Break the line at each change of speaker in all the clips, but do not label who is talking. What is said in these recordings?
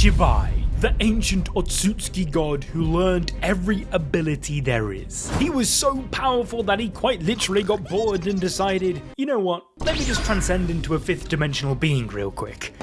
Shibai, the ancient Otsutsuki god who learned every ability there is. He was so powerful that he quite literally got bored and decided, you know what, let me just transcend into a fifth dimensional being real quick.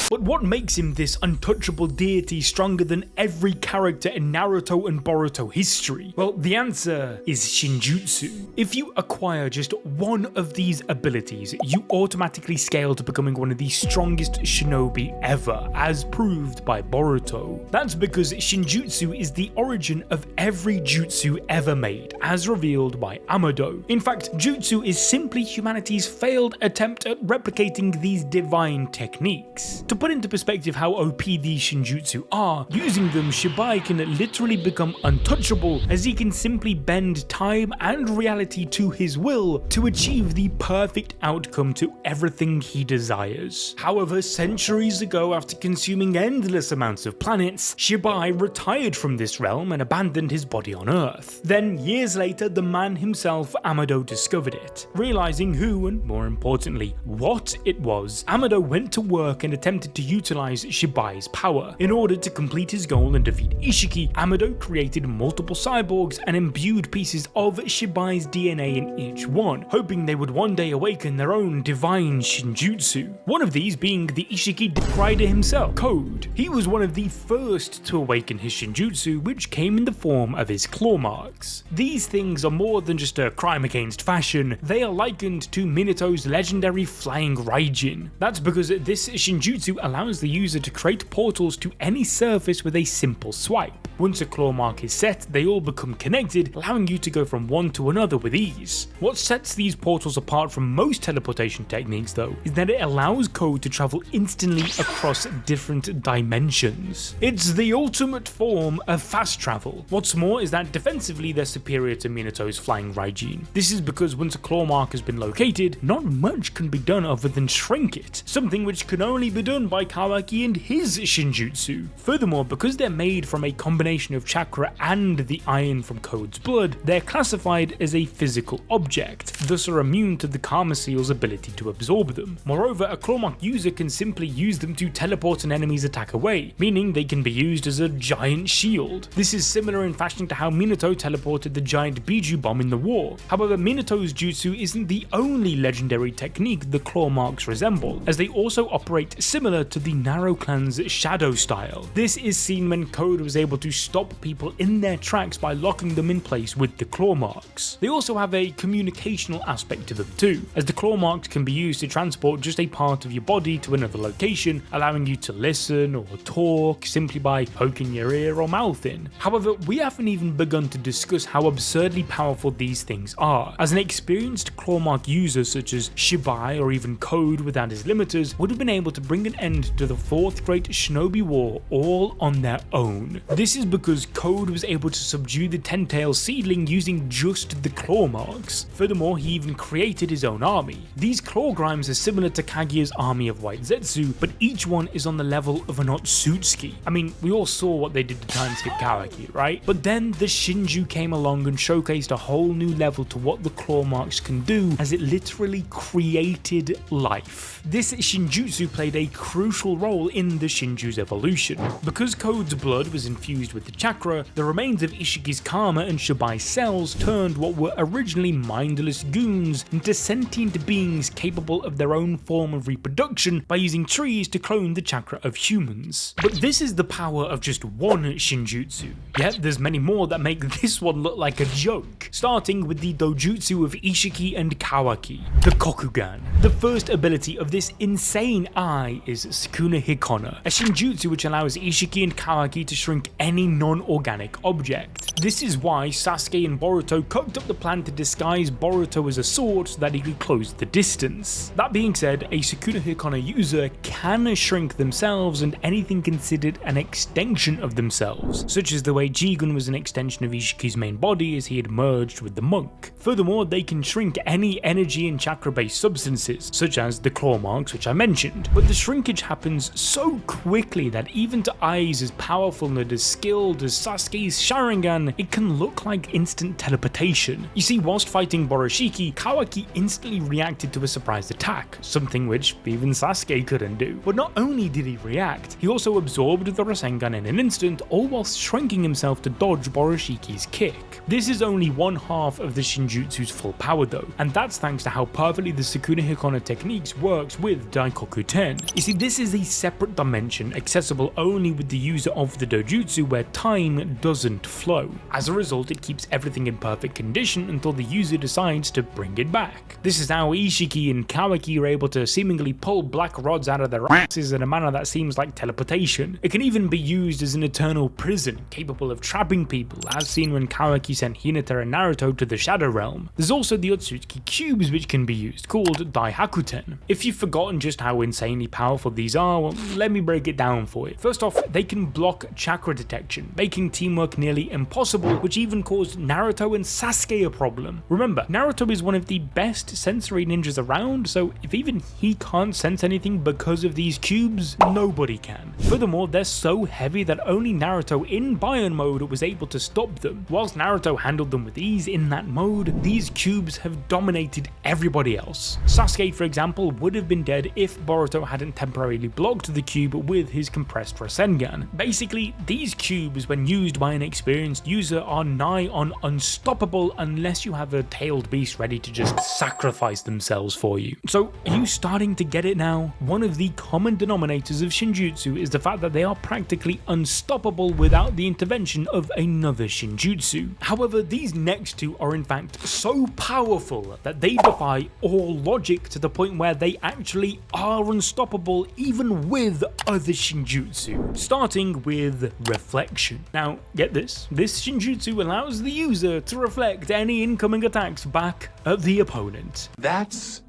But what makes him this untouchable deity stronger than every character in Naruto and Boruto history? Well, the answer is Shinjutsu. If you acquire just one of these abilities, you automatically scale to becoming one of the strongest shinobi ever, as proved by Boruto. That's because Shinjutsu is the origin of every jutsu ever made, as revealed by Amado. In fact, jutsu is simply humanity's failed attempt at replicating these divine techniques. To put into perspective how OP these Shinjutsu are, using them, Shibai can literally become untouchable, as he can simply bend time and reality to his will to achieve the perfect outcome to everything he desires. However, centuries ago, after consuming endless amounts of planets, Shibai retired from this realm and abandoned his body on Earth. Then, years later, the man himself, Amado, discovered it. Realizing who, and more importantly, what it was, Amado went to work and attempted to utilize Shibai's power. In order to complete his goal and defeat Ishiki, Amado created multiple cyborgs and imbued pieces of Shibai's DNA in each one, hoping they would one day awaken their own divine Shinjutsu. One of these being the Ishiki rider himself, Code. He was one of the first to awaken his Shinjutsu, which came in the form of his claw marks. These things are more than just a crime against fashion, they are likened to Minato's legendary flying Raijin. That's because this Shinjutsu allows the user to create portals to any surface with a simple swipe. Once a claw mark is set, they all become connected, allowing you to go from one to another with ease. What sets these portals apart from most teleportation techniques though, is that it allows Code to travel instantly across different dimensions. It's the ultimate form of fast travel. What's more is that defensively they're superior to Minato's flying Raijin. This is because once a claw mark has been located, not much can be done other than shrink it, something which can only be done by Kawaki and his Shinjutsu. Furthermore, because they're made from a combination of chakra and the iron from Code's blood, they're classified as a physical object, thus are immune to the Karma Seal's ability to absorb them. Moreover, a clawmark user can simply use them to teleport an enemy's attack away, meaning they can be used as a giant shield. This is similar in fashion to how Minato teleported the giant Biju bomb in the war. However, Minato's jutsu isn't the only legendary technique the claw marks resemble, as they also operate similar to the Narrow Clan's shadow style. This is seen when Code was able to stop people in their tracks by locking them in place with the claw marks. They also have a communicational aspect to them too, as the claw marks can be used to transport just a part of your body to another location, allowing you to listen or talk simply by poking your ear or mouth in. However, we haven't even begun to discuss how absurdly powerful these things are, as an experienced claw mark user such as Shibai or even Code without his limiters would have been able to bring an end to the Fourth Great Shinobi War all on their own. This is because Code was able to subdue the Ten-Tail Seedling using just the claw marks. Furthermore, he even created his own army. These claw grimes are similar to Kaguya's army of White Zetsu, but each one is on the level of an Otsutsuki. I mean, we all saw what they did to time skip Kawaki, right? But then the Shinju came along and showcased a whole new level to what the claw marks can do, as it literally created life. This Shinjutsu played a crucial role in the Shinju's evolution. Because Code's blood was infused with the chakra, the remains of Ishiki's karma and Shibai's cells turned what were originally mindless goons into sentient beings capable of their own form of reproduction by using trees to clone the chakra of humans. But this is the power of just one Shinjutsu, yet there's many more that make this one look like a joke, starting with the dojutsu of Ishiki and Kawaki, the Kokugan. The first ability of this insane eye is Sakunahikona, a Shinjutsu which allows Ishiki and Kawaki to shrink any non-organic object. This is why Sasuke and Boruto cooked up the plan to disguise Boruto as a sword so that he could close the distance. That being said, a Sakunahikona user can shrink themselves and anything considered an extension of themselves, such as the way Jougan was an extension of Ishiki's main body as he had merged with the monk. Furthermore, they can shrink any energy and chakra-based substances, such as the claw marks which I mentioned, but the shrinkage happens so quickly that even to eyes as powerful and as skilled skilled as Sasuke's Sharingan, it can look like instant teleportation. You see, whilst fighting Boroshiki, Kawaki instantly reacted to a surprise attack, something which even Sasuke couldn't do. But not only did he react, he also absorbed the Rasengan in an instant, all whilst shrinking himself to dodge Boroshiki's kick. This is only one half of the Shinjutsu's full power though, and that's thanks to how perfectly the Sakunahikona techniques works with Daikokuten. You see, this is a separate dimension accessible only with the user of the dojutsu where time doesn't flow. As a result, it keeps everything in perfect condition until the user decides to bring it back. This is how Ishiki and Kawaki are able to seemingly pull black rods out of their asses in a manner that seems like teleportation. It can even be used as an eternal prison, capable of trapping people, as seen when Kawaki sent Hinata and Naruto to the Shadow Realm. There's also the Otsutsuki cubes which can be used, called Daikokuten. If you've forgotten just how insanely powerful these are, well, let me break it down for you. First off, they can block chakra detection, making teamwork nearly impossible, which even caused Naruto and Sasuke a problem. Remember, Naruto is one of the best sensory ninjas around, so if even he can't sense anything because of these cubes, nobody can. Furthermore, they're so heavy that only Naruto in Bion mode was able to stop them. Whilst Naruto handled them with ease in that mode, these cubes have dominated everybody else. Sasuke, for example, would have been dead if Boruto hadn't temporarily blocked the cube with his compressed Rasengan. Basically, these cubes, when used by an experienced user, are nigh on unstoppable unless you have a tailed beast ready to just sacrifice themselves for you. So, are you starting to get it now? One of the common denominators of Shinjutsu is the fact that they are practically unstoppable without the intervention of another Shinjutsu. However, these next two are in fact so powerful that they defy all logic to the point where they actually are unstoppable even with other Shinjutsu. Starting with Reflection. Now, get this Shinjutsu allows the user to reflect any incoming attacks back at the opponent.
That's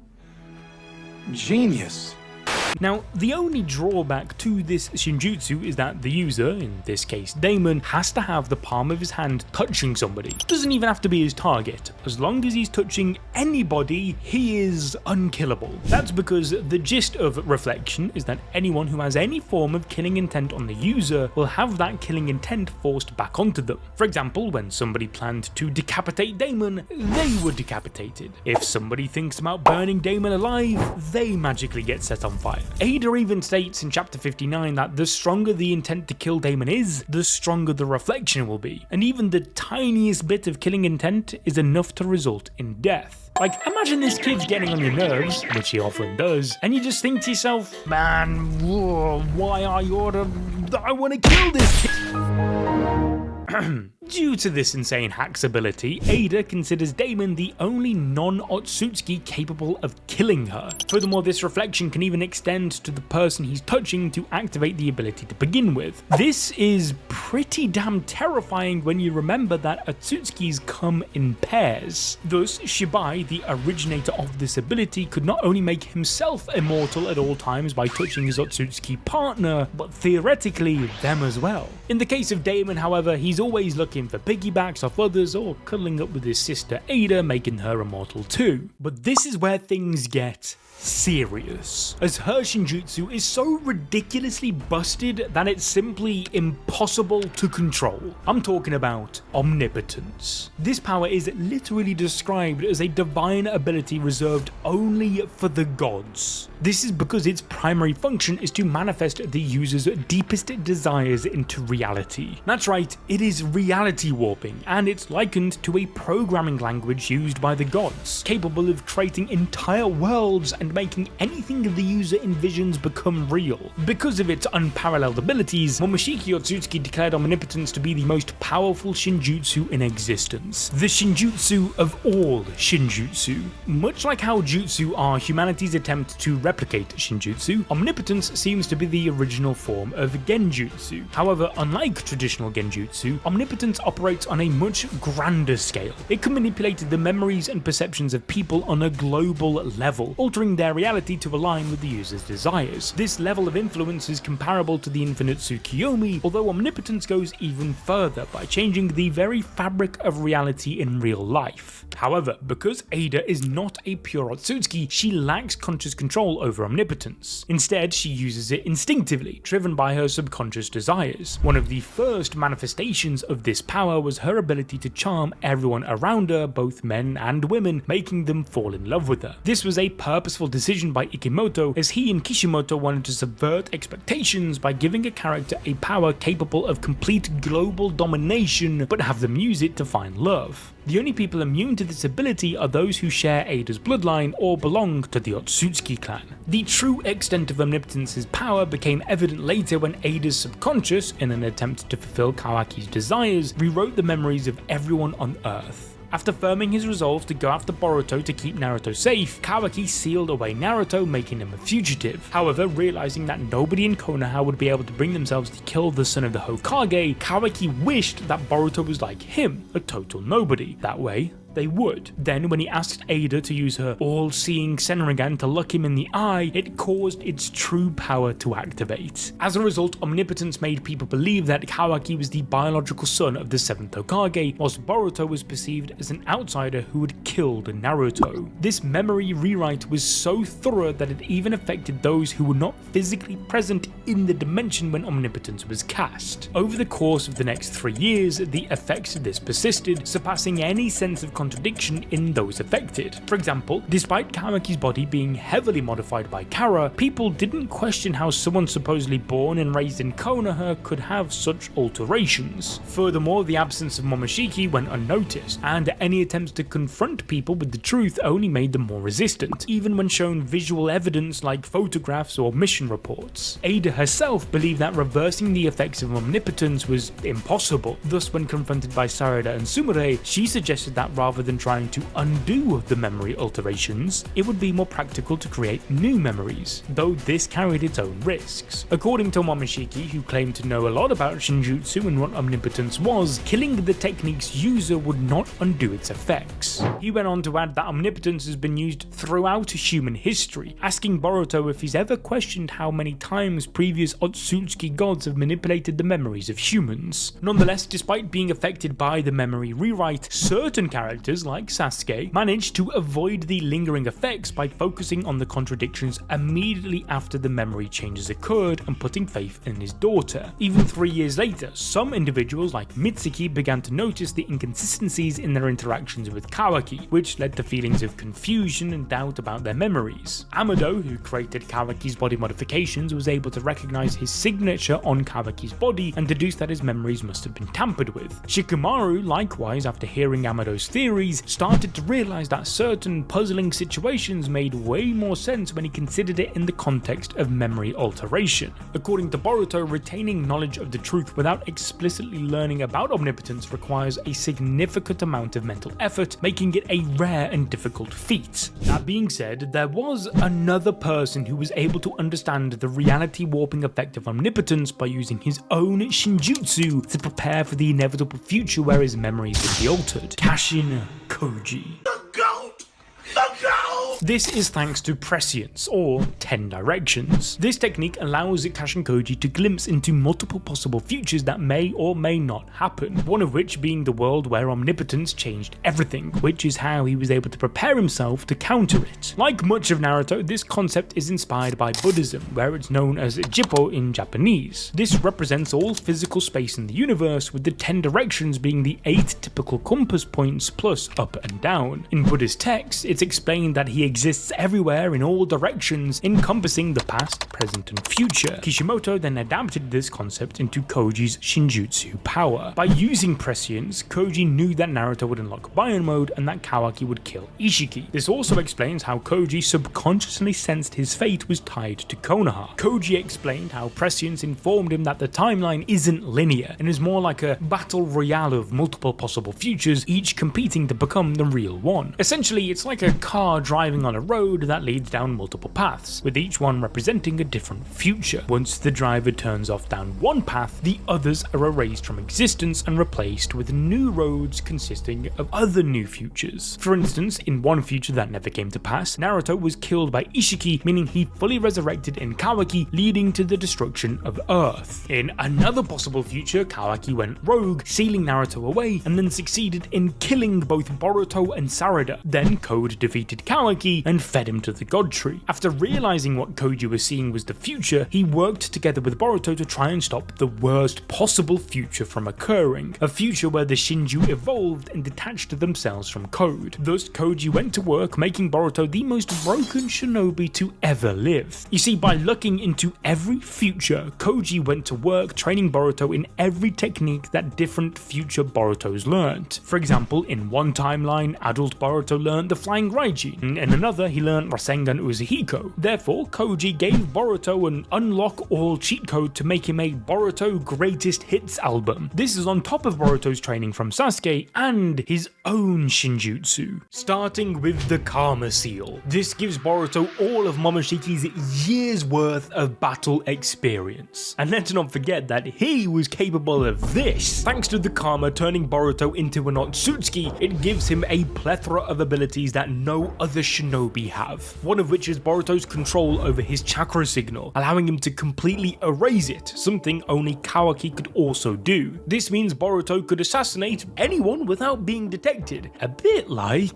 genius.
Now, the only drawback to this Shinjutsu is that the user, in this case Damon, has to have the palm of his hand touching somebody. Doesn't even have to be his target. As long as he's touching anybody, he is unkillable. That's because the gist of Reflection is that anyone who has any form of killing intent on the user will have that killing intent forced back onto them. For example, when somebody planned to decapitate Damon, they were decapitated. If somebody thinks about burning Damon alive, they magically get set on fire. Ada even states in chapter 59 that the stronger the intent to kill Damon is, the stronger the reflection will be, and even the tiniest bit of killing intent is enough to result in death. Like, imagine this kid's getting on your nerves, which he often does, and you just think to yourself, man, why are you I want to kill this kid. Due to this insane hack's ability, Ada considers Damon the only non-Otsutsuki capable of killing her. Furthermore, this reflection can even extend to the person he's touching to activate the ability to begin with. This is pretty damn terrifying when you remember that Otsutsukis come in pairs. Thus, Shibai, the originator of this ability, could not only make himself immortal at all times by touching his Otsutsuki partner, but theoretically them as well. In the case of Damon, however, he's always looking for piggybacks off others or cuddling up with his sister Ada, making her immortal too. But this is where things get serious, as her Shinjutsu is so ridiculously busted that it's simply impossible to control. I'm talking about Omnipotence. This power is literally described as a divine ability reserved only for the gods. This is because its primary function is to manifest the user's deepest desires into reality. That's right, it is reality warping, and it's likened to a programming language used by the gods, capable of creating entire worlds and making anything the user envisions become real. Because of its unparalleled abilities, Momoshiki Otsutsuki declared Omnipotence to be the most powerful Shinjutsu in existence. The Shinjutsu of all Shinjutsu. Much like how Jutsu are humanity's attempt to replicate Shinjutsu, Omnipotence seems to be the original form of Genjutsu. However, unlike traditional Genjutsu, Omnipotence operates on a much grander scale. It can manipulate the memories and perceptions of people on a global level, altering their reality to align with the user's desires. This level of influence is comparable to the infinite Tsukiyomi, although Omnipotence goes even further by changing the very fabric of reality in real life. However, because Ada is not a pure Otsutsuki, she lacks conscious control control over Omnipotence. Instead, she uses it instinctively, driven by her subconscious desires. One of the first manifestations of this power was her ability to charm everyone around her, both men and women, making them fall in love with her. This was a purposeful decision by Ikimoto, as he and Kishimoto wanted to subvert expectations by giving a character a power capable of complete global domination, but have them use it to find love. The only people immune to this ability are those who share Ada's bloodline or belong to the Otsutsuki clan. The true extent of Omnipotence's power became evident later when Ada's subconscious, in an attempt to fulfill Kawaki's desires, rewrote the memories of everyone on Earth. After firming his resolve to go after Boruto to keep Naruto safe, Kawaki sealed away Naruto, making him a fugitive. However, realizing that nobody in Konoha would be able to bring themselves to kill the son of the Hokage, Kawaki wished that Boruto was like him, a total nobody. That way, they would. Then, when he asked Ada to use her all-seeing Senringan to look him in the eye, it caused its true power to activate. As a result, Omnipotence made people believe that Kawaki was the biological son of the 7th Hokage, whilst Boruto was perceived as an outsider who had killed Naruto. This memory rewrite was so thorough that it even affected those who were not physically present in the dimension when Omnipotence was cast. Over the course of the next 3 years, the effects of this persisted, surpassing any sense of contradiction in those affected. For example, despite Kawaki's body being heavily modified by Kara, people didn't question how someone supposedly born and raised in Konoha could have such alterations. Furthermore, the absence of Momoshiki went unnoticed, and any attempts to confront people with the truth only made them more resistant, even when shown visual evidence like photographs or mission reports. Ada herself believed that reversing the effects of Omnipotence was impossible. Thus, when confronted by Sarada and Sumire, she suggested that rather than trying to undo the memory alterations, it would be more practical to create new memories, though this carried its own risks. According to Momoshiki, who claimed to know a lot about Shinjutsu and what Omnipotence was, killing the technique's user would not undo its effects. He went on to add that Omnipotence has been used throughout human history, asking Boruto if he's ever questioned how many times previous Otsutsuki gods have manipulated the memories of humans. Nonetheless, despite being affected by the memory rewrite, certain characters like Sasuke managed to avoid the lingering effects by focusing on the contradictions immediately after the memory changes occurred and putting faith in his daughter. Even 3 years later, some individuals like Mitsuki began to notice the inconsistencies in their interactions with Kawaki, which led to feelings of confusion and doubt about their memories. Amado, who created Kawaki's body modifications, was able to recognize his signature on Kawaki's body and deduce that his memories must have been tampered with. Shikamaru, likewise, after hearing Amado's theories, started to realize that certain puzzling situations made way more sense when he considered it in the context of memory alteration. According to Boruto, retaining knowledge of the truth without explicitly learning about Omnipotence requires a significant amount of mental effort, making it a rare and difficult feat. That being said, there was another person who was able to understand the reality warping effect of Omnipotence by using his own Shinjutsu to prepare for the inevitable future where his memories would be altered. Kashin Koji. This is thanks to Prescience, or 10 Directions. This technique allows Kashin Koji to glimpse into multiple possible futures that may or may not happen, one of which being the world where Omnipotence changed everything, which is how he was able to prepare himself to counter it. Like much of Naruto, this concept is inspired by Buddhism, where it's known as Jippo in Japanese. This represents all physical space in the universe, with the 10 directions being the 8 typical compass points plus up and down. In Buddhist texts, it's explained that he exists everywhere in all directions, encompassing the past, present and future. Kishimoto then adapted this concept into Koji's Shinjutsu power. By using Prescience, Koji knew that Naruto would unlock Bion mode and that Kawaki would kill Ishiki. This also explains how Koji subconsciously sensed his fate was tied to Konoha. Koji explained how Prescience informed him that the timeline isn't linear and is more like a battle royale of multiple possible futures, each competing to become the real one. Essentially, it's like a car driving on a road that leads down multiple paths, with each one representing a different future. Once the driver turns off down one path, the others are erased from existence and replaced with new roads consisting of other new futures. For instance, in one future that never came to pass, Naruto was killed by Ishiki, meaning he fully resurrected in Kawaki, leading to the destruction of Earth. In another possible future, Kawaki went rogue, sealing Naruto away, and then succeeded in killing both Boruto and Sarada. Then Code defeated Kawaki, Otsutsuki and fed him to the god tree. After realizing what Koji was seeing was the future, he worked together with Boruto to try and stop the worst possible future from occurring, a future where the Shinju evolved and detached themselves from code. Thus, Koji went to work making Boruto the most broken shinobi to ever live. You see, by looking into every future, Koji went to work training Boruto in every technique that different future Borutos learned. For example, in one timeline, adult Boruto learned the Flying Raijin, and in another he learned Rasengan Uzuhiko. Therefore, Koji gave Boruto an unlock-all cheat code to make him a Boruto Greatest Hits album. This is on top of Boruto's training from Sasuke and his own Shinjutsu. Starting with the Karma Seal. This gives Boruto all of Momoshiki's years worth of battle experience. And let's not forget that he was capable of this. Thanks to the Karma turning Boruto into an Otsutsuki, it gives him a plethora of abilities that no other shinobi have. One of which is Boruto's control over his chakra signal, allowing him to completely erase it, something only Kawaki could also do. This means Boruto could assassinate anyone without being detected, a bit like...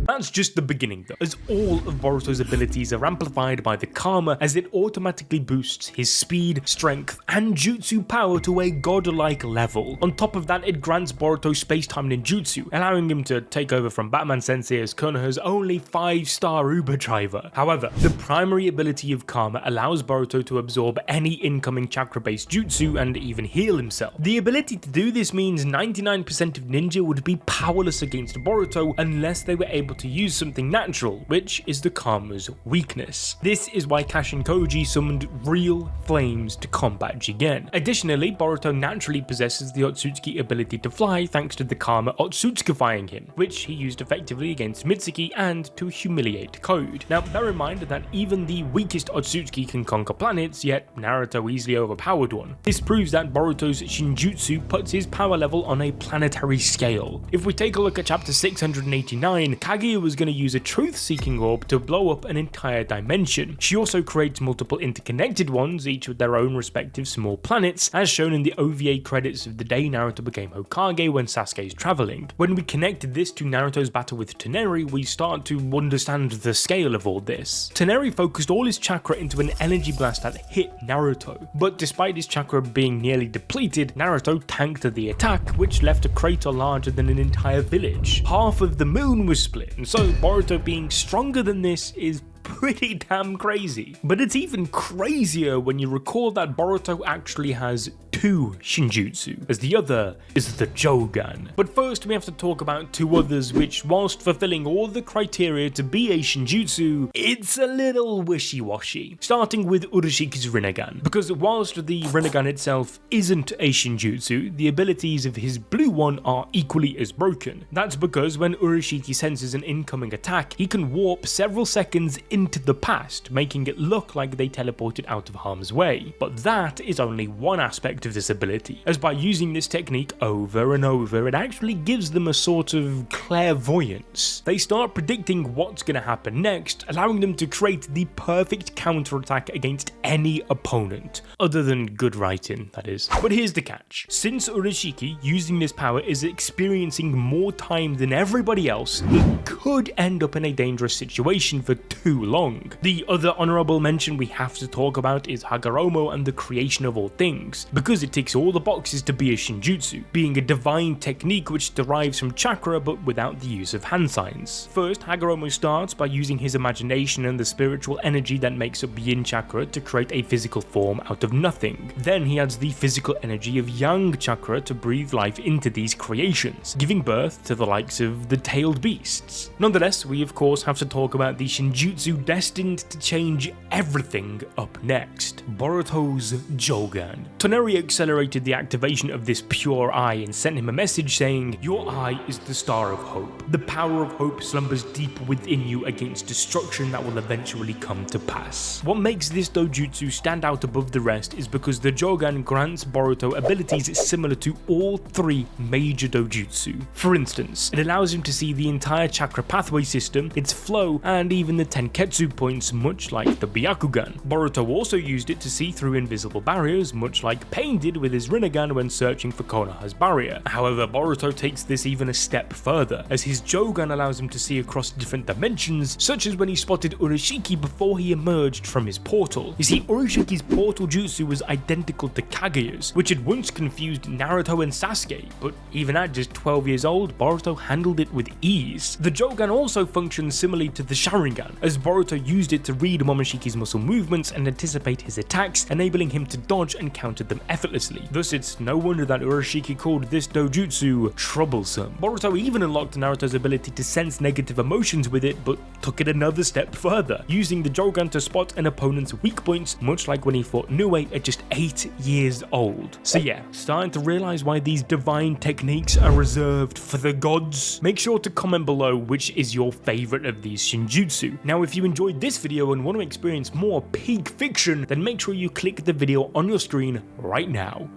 That's just the beginning though, as all of Boruto's abilities are amplified by the Karma as it automatically boosts his speed, strength, and jutsu power to a godlike level. On top of that, it grants Boruto space-time ninjutsu, allowing him to take over from Batman Sensei as Konoha's only 5-star Uber driver. However, the primary ability of Karma allows Boruto to absorb any incoming chakra-based jutsu and even heal himself. The ability to do this means 99% of ninja would be powerless against Boruto unless they were able to use something natural, which is the Karma's weakness. This is why Kashin Koji summoned real flames to combat Jougan. Additionally, Boruto naturally possesses the Otsutsuki ability to fly thanks to the Karma Otsutsukifying him, which he used effectively against Mitsuki and to humiliate Code. Now, bear in mind that even the weakest Otsutsuki can conquer planets, yet Naruto easily overpowered one. This proves that Boruto's Shinjutsu puts his power level on a planetary scale. If we take a look at chapter 689, Kage was going to use a truth-seeking orb to blow up an entire dimension. She also creates multiple interconnected ones, each with their own respective small planets, as shown in the OVA credits of the day Naruto became Hokage when Sasuke is traveling. When we connect this to Naruto's battle with Toneri, we start to understand the scale of all this. Toneri focused all his chakra into an energy blast that hit Naruto, but despite his chakra being nearly depleted, Naruto tanked the attack, which left a crater larger than an entire village. Half of the moon was split, and so Boruto being stronger than this is pretty damn crazy. But it's even crazier when you recall that Boruto actually has 2 Shinjutsu, as the other is the Jougan. But first we have to talk about 2 others which, whilst fulfilling all the criteria to be a Shinjutsu, it's a little wishy-washy. Starting with Urushiki's Rinnegan, because whilst the Rinnegan itself isn't a Shinjutsu, the abilities of his blue one are equally as broken. That's because when Urushiki senses an incoming attack, he can warp several seconds into the past, making it look like they teleported out of harm's way. But that is only one aspect of this ability, as by using this technique over and over, it actually gives them a sort of clairvoyance. They start predicting what's going to happen next, allowing them to create the perfect counterattack against any opponent, other than good writing, that is. But here's the catch. Since Urushiki using this power is experiencing more time than everybody else, he could end up in a dangerous situation for too long. The other honourable mention we have to talk about is Hagoromo and the creation of all things, because it ticks all the boxes to be a Shinjutsu, being a divine technique which derives from chakra but without the use of hand signs. First, Hagoromo starts by using his imagination and the spiritual energy that makes up Yin chakra to create a physical form out of nothing. Then he adds the physical energy of Yang chakra to breathe life into these creations, giving birth to the likes of the tailed beasts. Nonetheless, we of course have to talk about the Shinjutsu destined to change everything up next, Boruto's Jougan. Toneri accelerated the activation of this pure eye and sent him a message saying, "Your eye is the star of hope. The power of hope slumbers deep within you against destruction that will eventually come to pass." What makes this dojutsu stand out above the rest is because the Jougan grants Boruto abilities similar to all 3 major dojutsu. For instance, it allows him to see the entire chakra pathway system, its flow, and even the Tenketsu points, much like the Byakugan. Boruto also used it to see through invisible barriers, much like pain blinded with his Rinnegan when searching for Konoha's barrier. However, Boruto takes this even a step further, as his Jougan allows him to see across different dimensions, such as when he spotted Urashiki before he emerged from his portal. You see, Urashiki's portal jutsu was identical to Kaguya's, which had once confused Naruto and Sasuke, but even at just 12 years old, Boruto handled it with ease. The Jougan also functions similarly to the Sharingan, as Boruto used it to read Momoshiki's muscle movements and anticipate his attacks, enabling him to dodge and counter them effortlessly. Thus, it's no wonder that Urashiki called this dojutsu troublesome. Boruto even unlocked Naruto's ability to sense negative emotions with it, but took it another step further, using the Jougan to spot an opponent's weak points, much like when he fought Nue at just 8 years old. So yeah, starting to realize why these divine techniques are reserved for the gods? Make sure to comment below which is your favorite of these Shinjutsu. Now, if you enjoyed this video and want to experience more peak fiction, then make sure you click the video on your screen right now.